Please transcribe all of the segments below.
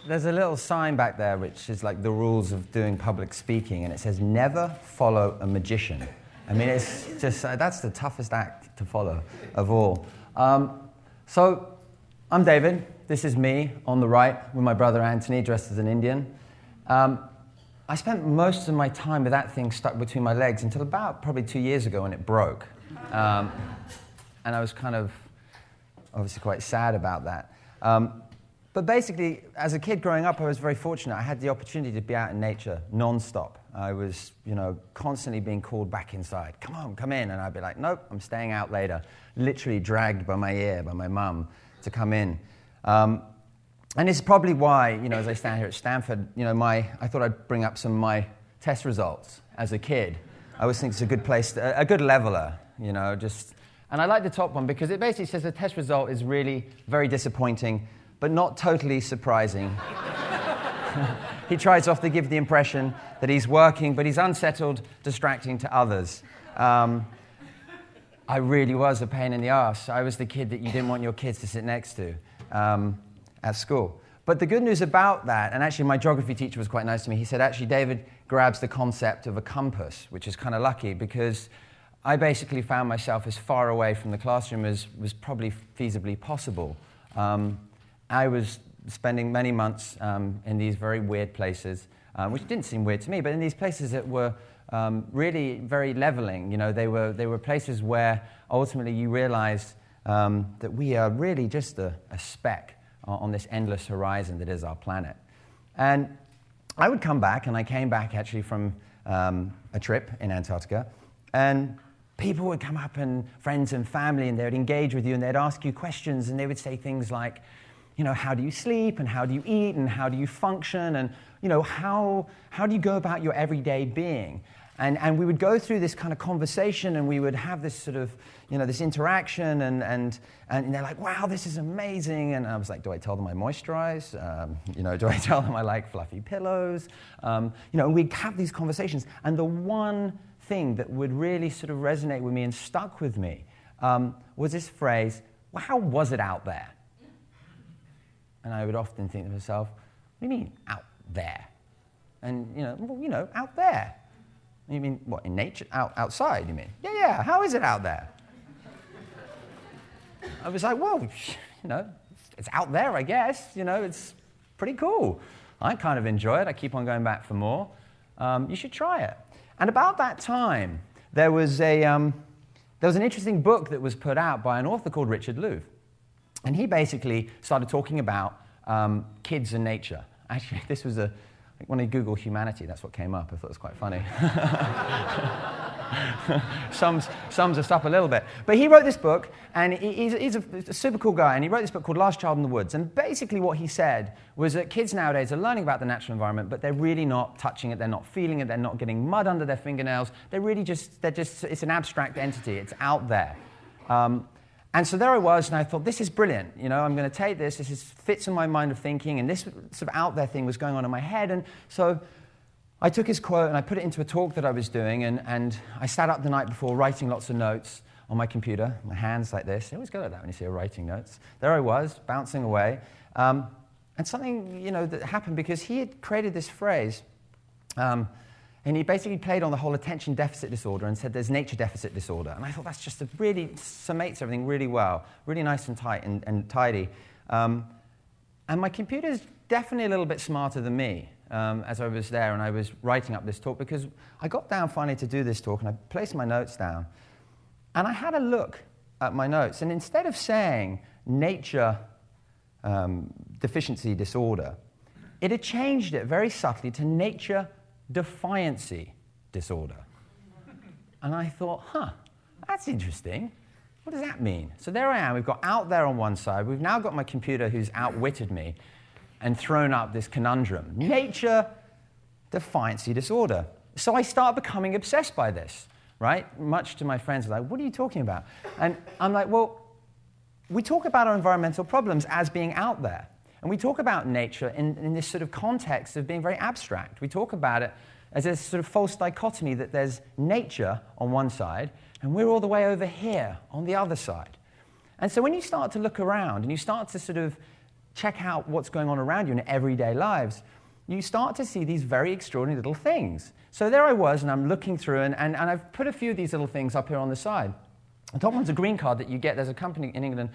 There's a little sign back there which is like the rules of doing public speaking, and it says, never follow a magician. I mean, it's just, that's the toughest act to follow of all. So, I'm David. This is me on the right with my brother Anthony, dressed as an Indian. I spent most of my time with that thing stuck between my legs until about probably 2 years ago when it broke. And I was kind of obviously quite sad about that. But basically, as a kid growing up, I was very fortunate. I had the opportunity to be out in nature non-stop. I was, constantly being called back inside. Come on, come in. And I'd be like, nope, I'm staying out later. Literally dragged by my ear by my mum to come in. And it's probably why, as I stand here at Stanford, I thought I'd bring up some of my test results as a kid. I always think it's a good place, a good leveler, and I like the top one because it basically says the test result is really very disappointing, but not totally surprising. He tries often to give the impression that he's working, but he's unsettled, distracting to others. I really was a pain in the arse. I was the kid that you didn't want your kids to sit next to at school. But the good news about that, and actually my geography teacher was quite nice to me, he said, actually, David grabs the concept of a compass, which is kind of lucky because I basically found myself as far away from the classroom as was probably feasibly possible. I was spending many months in these very weird places, which didn't seem weird to me, but in these places that were really very leveling. They were places where ultimately you realized that we are really just a speck on this endless horizon that is our planet. And I would come back, and I came back actually from a trip in Antarctica, and people would come up, and friends and family, and they would engage with you, and they'd ask you questions, and they would say things like, how do you sleep, and how do you eat, and how do you function, and how do you go about your everyday being? And we would go through this kind of conversation, and we would have this sort of, this interaction, and they're like, wow, this is amazing. And I was like, do I tell them I moisturize? Do I tell them I like fluffy pillows? We'd have these conversations. And the one thing that would really sort of resonate with me and stuck with me was this phrase, well, how was it out there? And I would often think to myself, what do you mean, out there? And, out there. You mean, what, in nature? Outside, you mean? Yeah, how is it out there? I was like, well, it's out there, I guess. It's pretty cool. I kind of enjoy it. I keep on going back for more. You should try it. And about that time, there was an interesting book that was put out by an author called Richard Louv. And he basically started talking about kids and nature. Actually, this was when I Googled humanity, that's what came up. I thought it was quite funny. Sums us up a little bit. But he wrote this book, and he's a super cool guy, and he wrote this book called Last Child in the Woods. And basically what he said was that kids nowadays are learning about the natural environment, but they're really not touching it, they're not feeling it, they're not getting mud under their fingernails. It's an abstract entity, it's out there. And so there I was, and I thought, this is brilliant. I'm going to take this. This fits in my mind of thinking, and this sort of out there thing was going on in my head. And so I took his quote, and I put it into a talk that I was doing, and I sat up the night before writing lots of notes on my computer, my hands like this. You always go like that when you see her writing notes. There I was, bouncing away. And something, that happened because he had created this phrase, and he basically played on the whole attention deficit disorder and said there's nature deficit disorder. And I thought that's just really summates everything really well, really nice and tight and tidy. And my computer's definitely a little bit smarter than me as I was there and I was writing up this talk, because I got down finally to do this talk and I placed my notes down. And I had a look at my notes. And instead of saying nature deficiency disorder, it had changed it very subtly to nature defiancy disorder. And I thought, that's interesting. What does that mean? So there I am. We've got out there on one side. We've now got my computer who's outwitted me and thrown up this conundrum. Nature defiancy disorder. So I start becoming obsessed by this, right? Much to my friends, like, what are you talking about? And I'm like, well, we talk about our environmental problems as being out there. And we talk about nature in this sort of context of being very abstract. We talk about it as a sort of false dichotomy that there's nature on one side, and we're all the way over here on the other side. And so when you start to look around and you start to sort of check out what's going on around you in everyday lives, you start to see these very extraordinary little things. So there I was, and I'm looking through, and I've put a few of these little things up here on the side. The top one's a green card that you get. There's a company in England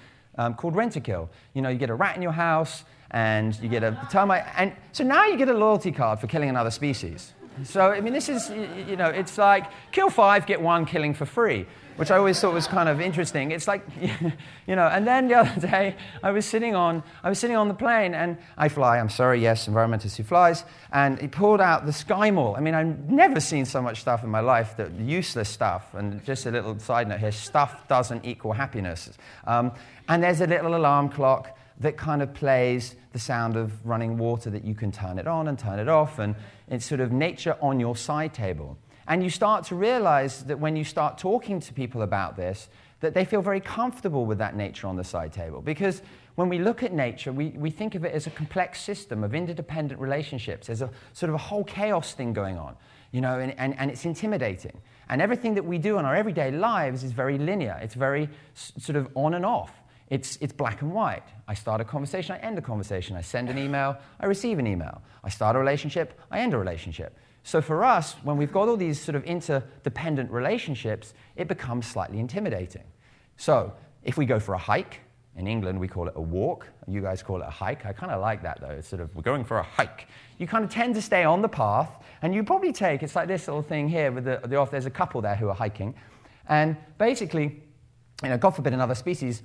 called Rent-A-Kill. You know, you get a rat in your house, and you get a termite, and so now you get a loyalty card for killing another species. So, I mean, this is, you know, it's like kill 5, get 1 killing for free, which I always thought was kind of interesting. It's like, you know, and then the other day, I was sitting on the plane, and I fly, I'm sorry, yes, environmentalist who flies, and he pulled out the Sky Mall. I mean, I've never seen so much stuff in my life, that useless stuff, and just a little side note here, stuff doesn't equal happiness. And there's a little alarm clock that kind of plays the sound of running water, that you can turn it on and turn it off, and it's sort of nature on your side table. And you start to realize that when you start talking to people about this, that they feel very comfortable with that nature on the side table. Because when we look at nature, we think of it as a complex system of interdependent relationships. There's a sort of a whole chaos thing going on, you know, and it's intimidating. And everything that we do in our everyday lives is very linear. It's very sort of on and off. It's black and white. I start a conversation, I end a conversation. I send an email, I receive an email. I start a relationship, I end a relationship. So for us, when we've got all these sort of interdependent relationships, it becomes slightly intimidating. So if we go for a hike, in England we call it a walk, you guys call it a hike. I kind of like that though, it's sort of, we're going for a hike. You kind of tend to stay on the path, and you probably take, it's like this little thing here with there's a couple there who are hiking, and basically, you know, God forbid another species,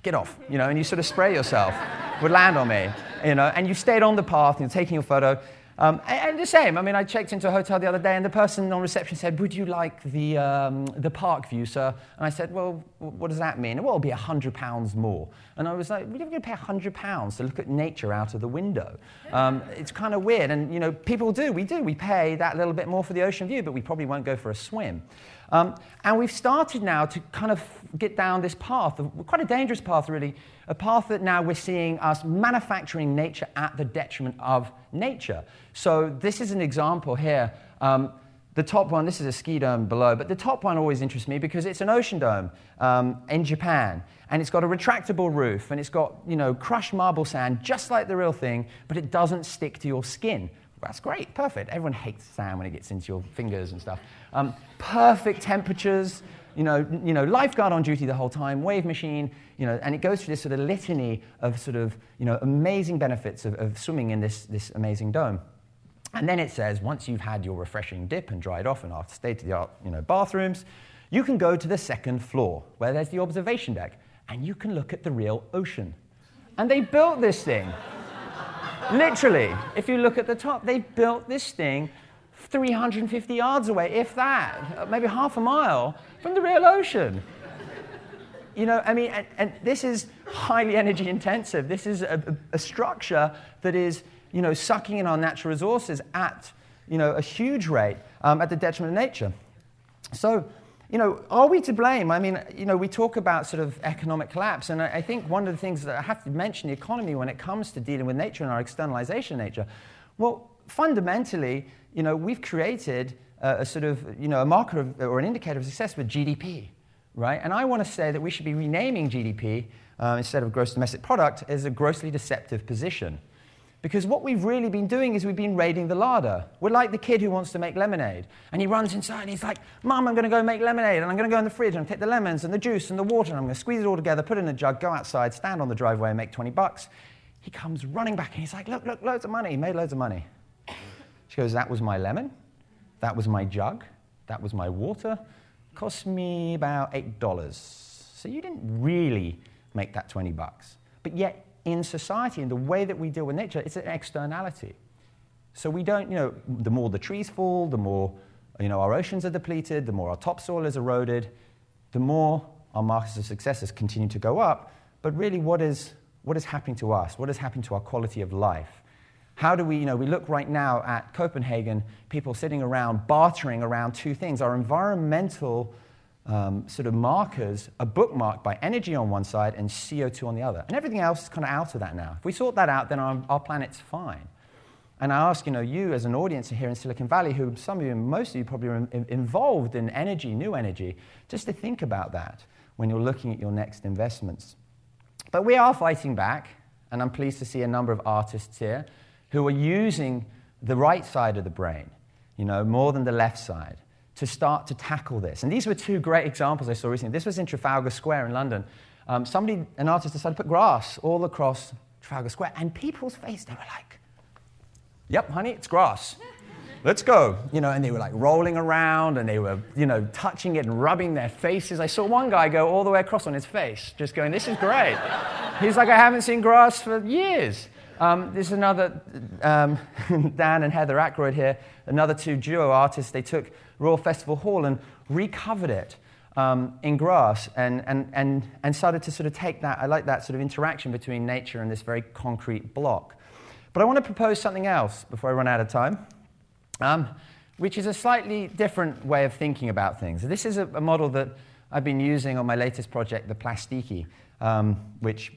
get off, you know, and you sort of spray yourself, would land on me, you know, and you stayed on the path, and you're taking your photo. And the same, I mean, I checked into a hotel the other day, and the person on reception said, would you like the park view, sir? And I said, well, what does that mean? Well, it'll be £100 more. And I was like, we're going to pay £100 to look at nature out of the window. It's kind of weird, and, you know, people do. We pay that little bit more for the ocean view, but we probably won't go for a swim. And we've started now to kind of get down this path, quite a dangerous path, really, a path that now we're seeing us manufacturing nature at the detriment of nature. So this is an example here. The top one, this is a ski dome below, but the top one always interests me because it's an ocean dome in Japan, and it's got a retractable roof, and it's got, you know, crushed marble sand, just like the real thing, but it doesn't stick to your skin. That's great, perfect. Everyone hates sand when it gets into your fingers and stuff. Perfect temperatures, you know, lifeguard on duty the whole time, wave machine, you know, and it goes through this sort of litany of sort of, you know, amazing benefits of swimming in this amazing dome. And then it says, once you've had your refreshing dip and dried off and after state-of-the-art, you know, bathrooms, you can go to the second floor where there's the observation deck, and you can look at the real ocean. And they built this thing. Literally, if you look at the top, they built this thing 350 yards away, if that, maybe half a mile from the real ocean. You know, I mean, and this is highly energy intensive. This is a structure that is, you know, sucking in our natural resources at, you know, a huge rate at the detriment of nature. So, you know, are we to blame? I mean, you know, we talk about sort of economic collapse, and I think one of the things that I have to mention, the economy, when it comes to dealing with nature and our externalization of nature, well, fundamentally, you know, we've created a sort of, you know, a marker of, or an indicator of success with GDP, right? And I want to say that we should be renaming GDP instead of gross domestic product as a grossly deceptive position. Because what we've really been doing is we've been raiding the larder. We're like the kid who wants to make lemonade. And he runs inside and he's like, Mum, I'm going to go make lemonade. And I'm going to go in the fridge and take the lemons and the juice and the water. And I'm going to squeeze it all together, put it in a jug, go outside, stand on the driveway and make $20. He comes running back and he's like, look, loads of money. He made loads of money. She goes, that was my lemon. That was my jug. That was my water. Cost me about $8. So you didn't really make that $20. But yet, in society, in the way that we deal with nature, it's an externality. So we don't, you know, the more the trees fall, the more, you know, our oceans are depleted, the more our topsoil is eroded, the more our markers of successes continue to go up. But really, what is happening to us? What is happening to our quality of life? How do we, you know, we look right now at Copenhagen, people sitting around, bartering around two things. Our environmental sort of markers are bookmarked by energy on one side and CO2 on the other. And everything else is kind of out of that now. If we sort that out, then our planet's fine. And I ask, you know, you as an audience here in Silicon Valley, who some of you, most of you probably are involved in energy, new energy, just to think about that when you're looking at your next investments. But we are fighting back. and I'm pleased to see a number of artists here, who are using the right side of the brain, more than the left side, to start to tackle this. And these were two great examples I saw recently. This was in Trafalgar Square in London. An artist decided to put grass all across Trafalgar Square, and people's faces, they were like, yep, honey, it's grass. Let's go. And they were like rolling around, and they were, touching it and rubbing their faces. I saw one guy go all the way across on his face, just going, this is great. He's like, I haven't seen grass for years. This is another, Dan and Heather Ackroyd here, another two duo artists. They took Royal Festival Hall and recovered it in grass and started to sort of take that. I like that sort of interaction between nature and this very concrete block. But I want to propose something else before I run out of time, which is a slightly different way of thinking about things. This is a model that I've been using on my latest project, the plasticky, which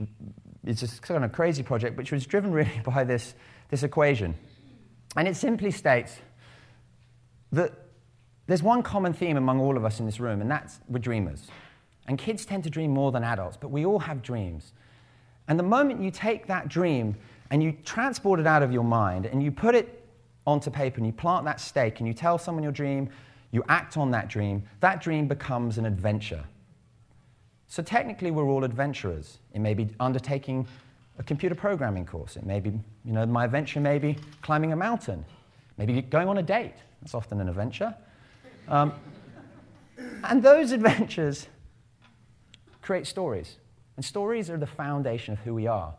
is a kind of crazy project, which was driven really by this equation. And it simply states that there's one common theme among all of us in this room, and that's we're dreamers. And kids tend to dream more than adults, but we all have dreams. And the moment you take that dream and you transport it out of your mind and you put it onto paper and you plant that stake and you tell someone your dream, you act on that dream becomes an adventure. So technically, we're all adventurers. It may be undertaking a computer programming course. It may be, my adventure may be climbing a mountain, maybe going on a date. That's often an adventure. And those adventures create stories. And stories are the foundation of who we are.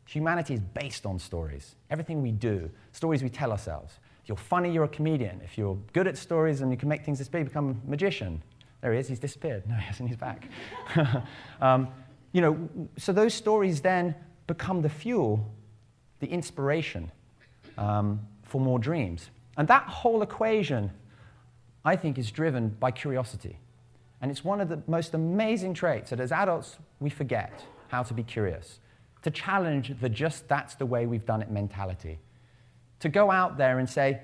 Humanity is based on stories. Everything we do, stories we tell ourselves. If you're funny, you're a comedian. If you're good at stories and you can make things disappear, you become a magician. There he is, he's disappeared. No, he hasn't, he's back. So those stories then become the fuel, the inspiration for more dreams. And that whole equation, I think, is driven by curiosity. And it's one of the most amazing traits that as adults, we forget how to be curious, to challenge the just that's the way we've done it mentality, to go out there and say,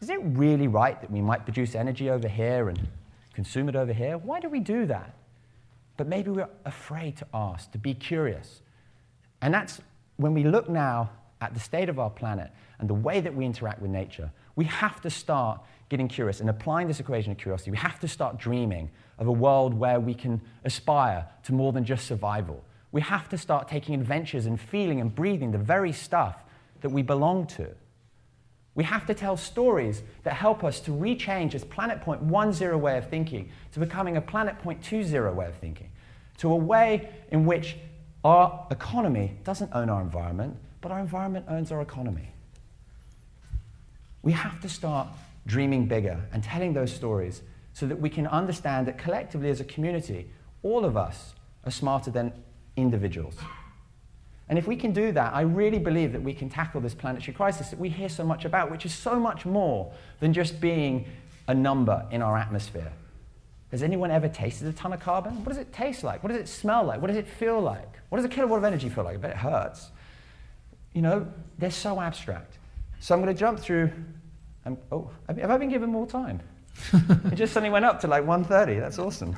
is it really right that we might produce energy over here and consume it over here? Why do we do that? But maybe we're afraid to ask, to be curious. And that's when we look now at the state of our planet and the way that we interact with nature, we have to start getting curious and applying this equation of curiosity. We have to start dreaming of a world where we can aspire to more than just survival. We have to start taking adventures and feeling and breathing the very stuff that we belong to. We have to tell stories that help us to rechange this planet point 1.0 way of thinking to becoming a planet point 2.0 way of thinking, to a way in which our economy doesn't own our environment, but our environment owns our economy. We have to start dreaming bigger and telling those stories so that we can understand that collectively as a community, all of us are smarter than individuals. And if we can do that, I really believe that we can tackle this planetary crisis that we hear so much about, which is so much more than just being a number in our atmosphere. Has anyone ever tasted a ton of carbon? What does it taste like? What does it smell like? What does it feel like? What does a kilowatt of energy feel like? I bet it hurts. They're so abstract. So I'm going to jump through. Have I been given more time? It just suddenly went up to like 1:30. That's awesome.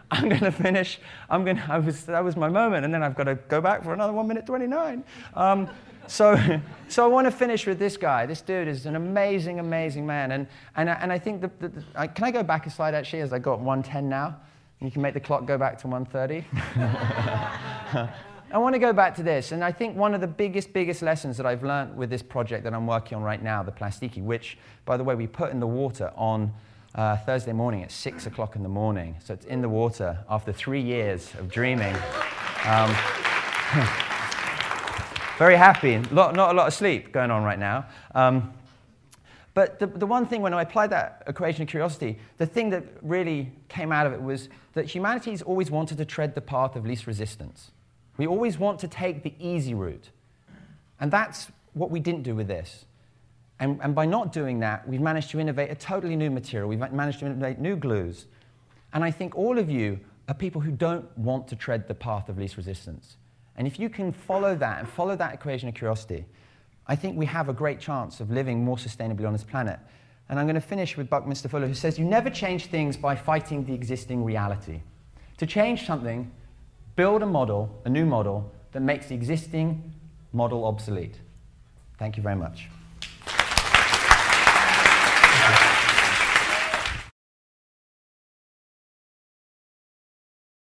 I'm going to finish. That was my moment, and then I've got to go back for another 1:29. So I want to finish with this guy. This dude is an amazing, amazing man. And I think can I go back a slide actually, as I got 1:10 now? You can make the clock go back to 1:30. I want to go back to this, and I think one of the biggest lessons that I've learned with this project that I'm working on right now, the plasticky, which, by the way, we put in the water on Thursday morning at 6 o'clock in the morning. So it's in the water after 3 years of dreaming. Very happy. Not a lot of sleep going on right now. But the one thing, when I applied that equation of curiosity, the thing that really came out of it was that humanity's always wanted to tread the path of least resistance. We always want to take the easy route. And that's what we didn't do with this. And by not doing that, we've managed to innovate a totally new material. We've managed to innovate new glues. And I think all of you are people who don't want to tread the path of least resistance. And if you can follow that and follow that equation of curiosity, I think we have a great chance of living more sustainably on this planet. And I'm going to finish with Buckminster Fuller, who says, you never change things by fighting the existing reality. To change something, build a model, a new model, that makes the existing model obsolete. Thank you very much.